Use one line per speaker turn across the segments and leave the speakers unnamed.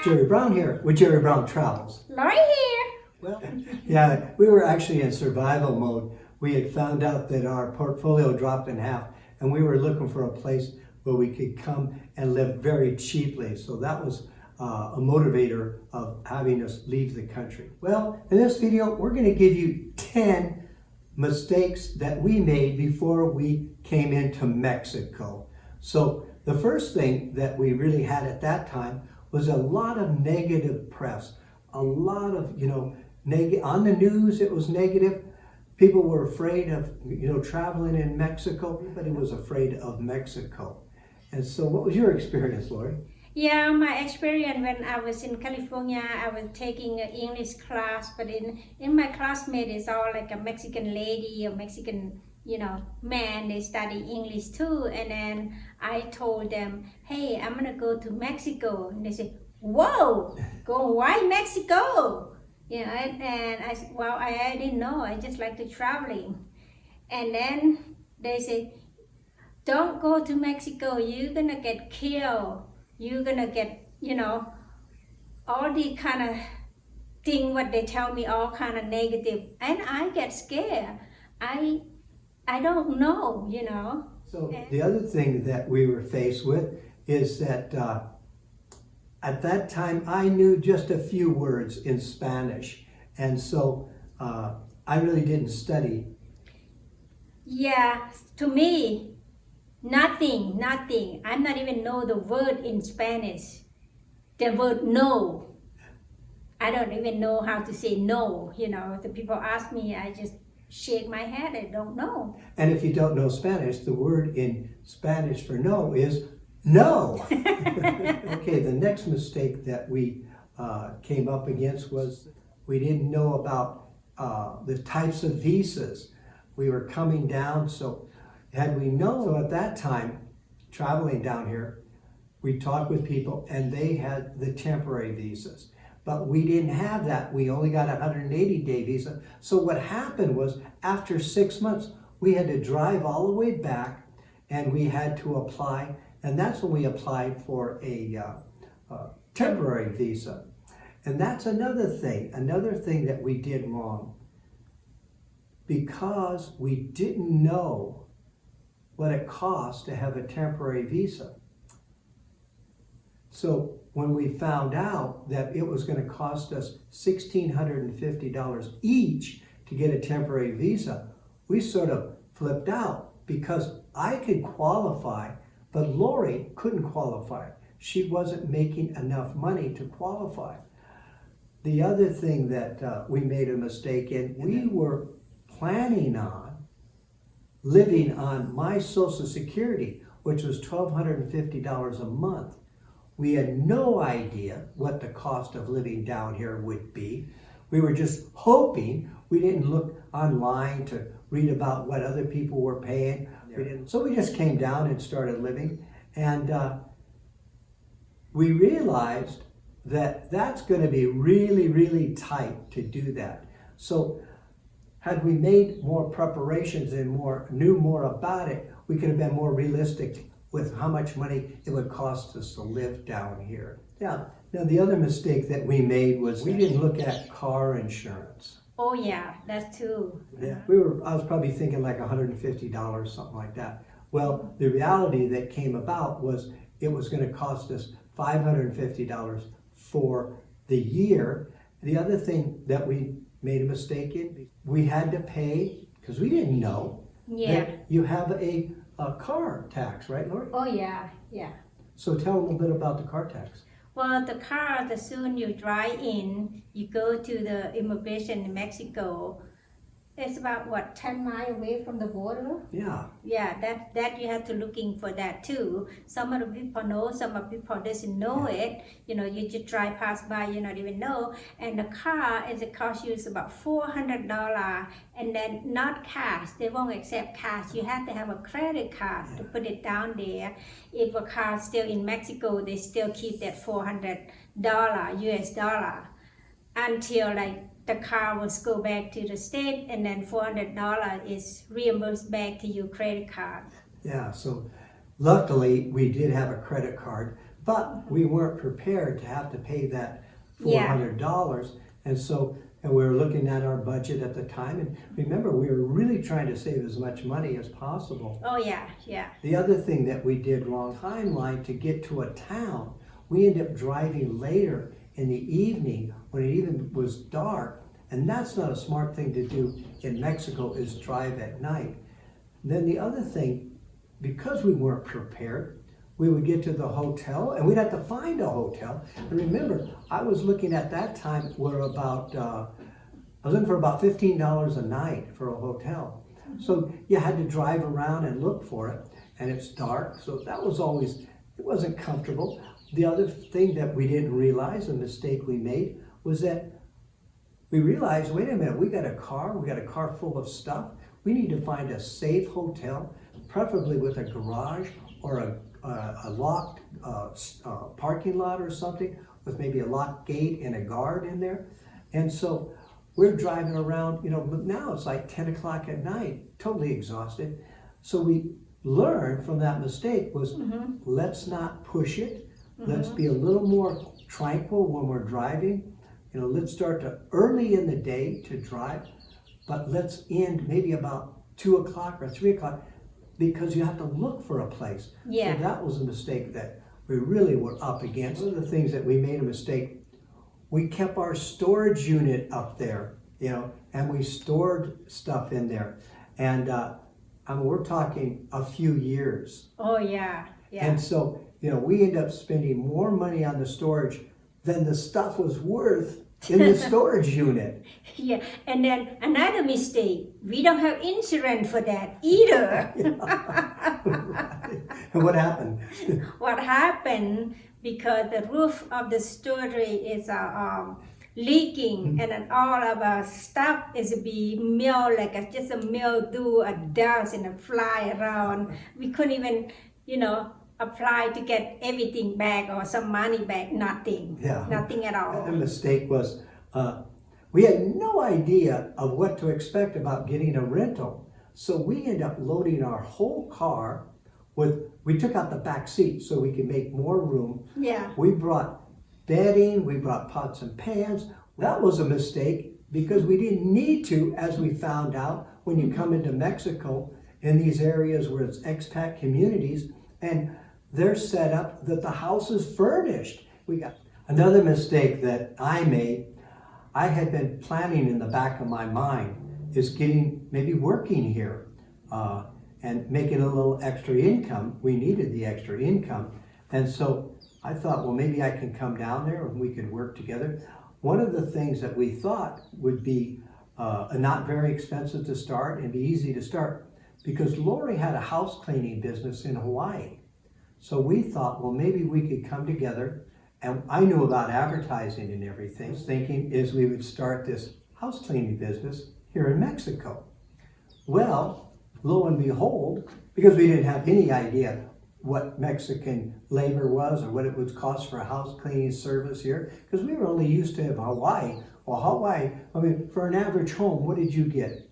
Jerry Brown here with Jerry Brown Travels.
Lori here.
Well, yeah, we were actually in survival mode. We had found out that our portfolio dropped in half and we were looking for a place where we could come and live very cheaply. So that was a motivator of having us leave the country. Well, in this video, we're going to give you 10 mistakes that we made before we came into Mexico. So the first thing that we really had at that time was a lot of negative press, a lot of, on the news it was negative. People were afraid of, traveling in Mexico. Everybody was afraid of Mexico. And so what was your experience, Lori?
Yeah, my experience when I was in California, I was taking an English class, but in my classmate is all like a Mexican lady or Mexican, man, they study English too. And then I told them, hey, I'm gonna go to Mexico. And they said, whoa, why Mexico? And I said, well, I didn't know, I just like to traveling. And then they said, don't go to Mexico, you're gonna get killed. You're gonna get, all the kind of thing what they tell me, all kind of negative. And I get scared. I don't know,
So the other thing that we were faced with is that at that time I knew just a few words in Spanish. And so I really didn't study.
Yeah, to me, nothing. I'm not even know the word in Spanish. The word no. I don't even know how to say no. The people ask me, I just shake my head. I don't know.
And if you don't know Spanish, the word in Spanish for no is no. Okay, the next mistake that we came up against was we didn't know about the types of visas. We were coming down, so had we known, so at that time, traveling down here, we talked with people and they had the temporary visas. But we didn't have that. We only got a 180-day visa. So what happened was after 6 months, we had to drive all the way back and we had to apply. And that's when we applied for a temporary visa. And that's another thing that we did wrong. Because we didn't know what it costs to have a temporary visa. So when we found out that it was going to cost us $1,650 each to get a temporary visa, we sort of flipped out because I could qualify, but Lori couldn't qualify. She wasn't making enough money to qualify. The other thing that we made a mistake in, we were planning on living on my Social Security, which was $1,250 a month. We had no idea what the cost of living down here would be. We were just hoping. We didn't look online to read about what other people were paying. So we just came down and started living. And we realized that that's going to be really, really tight to do that. So had we made more preparations and knew more about it, we could have been more realistic with how much money it would cost us to live down here. Yeah. Now the other mistake that we made was we didn't look at car insurance.
Oh yeah, that's true.
Yeah. I was probably thinking like $150, something like that. Well, the reality that came about was it was going to cost us $550 for the year. The other thing that we made a mistake in, we had to pay, because we didn't know, that you have a car tax, right, Lori?
Oh yeah.
So tell a little bit about the car tax.
Well, the car, the soon you drive in, you go to the immigration in Mexico. It's about 10 miles away from the border?
Yeah.
Yeah, that you have to looking for that too. Some of the people know, some of the people doesn't know it. You just drive past by, you not even know. And the car, it costs you about $400, and then not cash. They won't accept cash. You have to have a credit card to put it down there. If a car is still in Mexico, they still keep that $400 US dollar until the car will go back to the state, and then $400 is reimbursed back to your credit card.
Yeah, so luckily we did have a credit card, But we weren't prepared to have to pay that
Yeah.
$400. And we were looking at our budget at the time. And remember, we were really trying to save as much money as possible.
Oh yeah, yeah.
The other thing that we did wrong, timeline to get to a town, we ended up driving later in the evening when it even was dark. And that's not a smart thing to do in Mexico, is drive at night. Then the other thing, because we weren't prepared, we would get to the hotel and we'd have to find a hotel. And remember, I was looking at that time where I was looking for about $15 a night for a hotel. So you had to drive around and look for it, and it's dark. So that was always, it wasn't comfortable. The other thing that we didn't realize, a mistake we made, was that we realized, wait a minute, we got a car full of stuff. We need to find a safe hotel, preferably with a garage or a locked parking lot or something, with maybe a locked gate and a guard in there. And so we're driving around, now it's like 10 o'clock at night, totally exhausted. So we learned from that mistake was, let's not push it. Let's be a little more tranquil when we're driving. Let's start early in the day to drive, but let's end maybe about 2 o'clock or 3 o'clock, because you have to look for a place.
Yeah.
So that was a mistake that we really were up against. One of the things that we made a mistake, we kept our storage unit up there, and we stored stuff in there. And we're talking a few years.
Oh yeah, yeah.
And so, we ended up spending more money on the storage than the stuff was worth in the storage unit.
Yeah, and then another mistake, we don't have insurance for that either.
Right. And what happened?
What happened, because the roof of the storage is leaking, and then all of our stuff is be mill, like just a mildew, a dust, and a fly around. We couldn't even, apply to get everything back or some money back. Nothing.
Yeah.
Nothing at all.
The mistake was we had no idea of what to expect about getting a rental. So we ended up loading our whole car we took out the back seat so we could make more room.
Yeah.
We brought bedding, we brought pots and pans. That was a mistake because we didn't need to, as we found out when you come into Mexico in these areas where it's expat communities, and they're set up that the house is furnished. We got another mistake that I made. I had been planning in the back of my mind is maybe working here and making a little extra income. We needed the extra income. And so I thought, well, maybe I can come down there and we could work together. One of the things that we thought would be not very expensive to start and be easy to start, because Lori had a house cleaning business in Hawaii. So we thought, well, maybe we could come together, and I knew about advertising and everything. Thinking is we would start this house cleaning business here in Mexico. Well, lo and behold, because we didn't have any idea what Mexican labor was or what it would cost for a house cleaning service here, because we were only used to Hawaii. Well, Hawaii, for an average home, what did you get?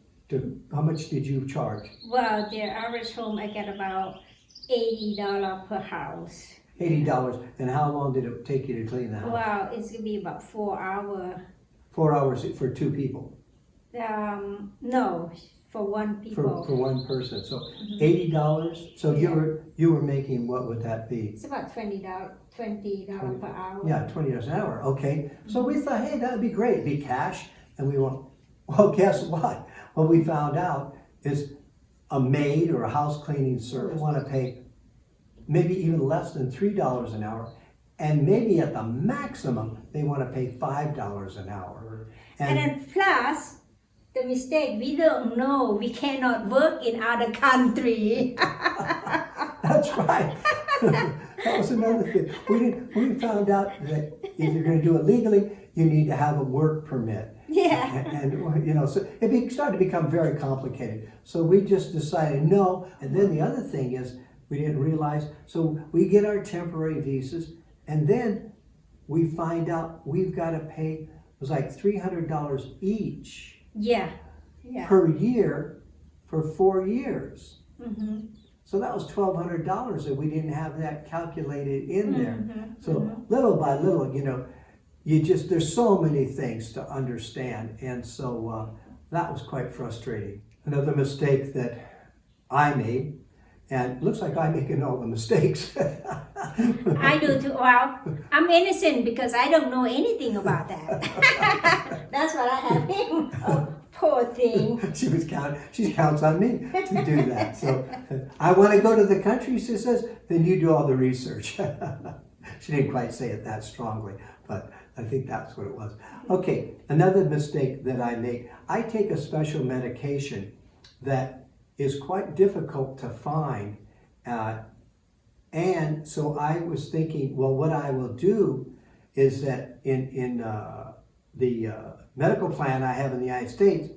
How much did you charge?
Well, the average home, I get about $80 per house.
$80. And how long did it take you to clean the house?
Well, it's gonna be about 4 hours.
4 hours for 2 people?
No, for one people.
For one person. So $80. So you were making, what would that be?
It's about $20 per hour.
Yeah, $20 an hour. Okay. So we thought, hey, that'd be great. It'd be cash. And we went, well, guess what? What we found out is a maid or a house cleaning service want to pay maybe even less than $3 an hour, and maybe at the maximum they want to pay $5 an hour.
And then plus the mistake, we don't know, we cannot work in other country.
That's right. That was another thing. We found out that if you're going to do it legally, you need to have a work permit.
Yeah.
And so it started to become very complicated. So we just decided no. And then the other thing is we didn't realize. So we get our temporary visas, and then we find out we've got to pay. It was like $300 each.
Yeah.
Per year for 4 years. So that was $1,200 and we didn't have that calculated in there.
Mm-hmm.
So little by little, you know, there's so many things to understand. And so that was quite frustrating. Another mistake that I made, and it looks like I'm making all the mistakes.
I do too. Well, I'm innocent because I don't know anything about that. That's what I have him. Oh, poor thing.
She counts on me to do that. So I want to go to the country, she says, then you do all the research. She didn't quite say it that strongly, but I think that's what it was. Okay, another mistake that I make, I take a special medication that is quite difficult to find. And so I was thinking, well, what I will do is that in the medical plan I have in the United States,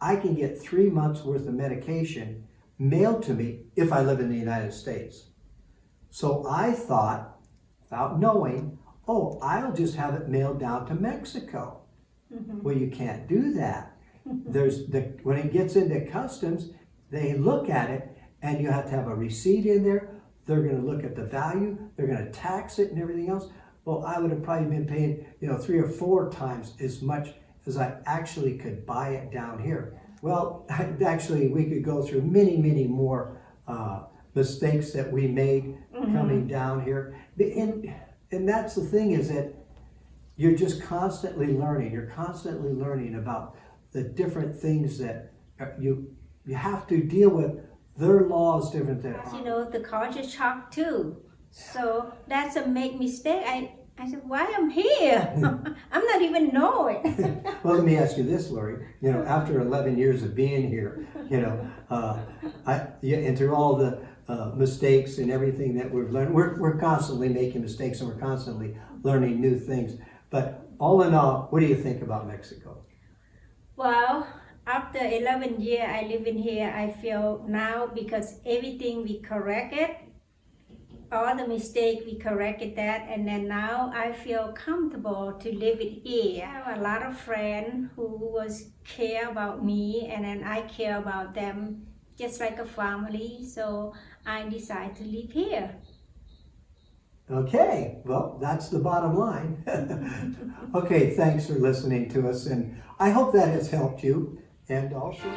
I can get 3 months worth of medication mailed to me if I live in the United States. So I thought, without knowing, oh, I'll just have it mailed down to Mexico.
Mm-hmm.
Well, you can't do that. When it gets into customs, they look at it and you have to have a receipt in there. They're going to look at the value. They're going to tax it and everything else. Well, I would have probably been paying, 3 or 4 times as much as I actually could buy it down here. Well, actually, we could go through many, many more mistakes that we made coming down here. And that's the thing, is that you're just constantly learning. You're constantly learning about the different things that you have to deal with. Their law is different than ours.
You know, the culture shock too. So that's a make mistake. I said, why I'm here? I'm not even know it.
Well, let me ask you this, Lori. After 11 years of being here, and through all the mistakes and everything that we've learned, we're constantly making mistakes and we're constantly learning new things. But all in all, what do you think about Mexico?
Well, after 11 years I live in here, I feel now, because everything we corrected, all the mistake we corrected that, and then now I feel comfortable to live it here. I have a lot of friends who care about me, and then I care about them just like a family. So I decided to live here.
Okay, well, that's the bottom line. Okay, thanks for listening to us, and I hope that has helped you. And also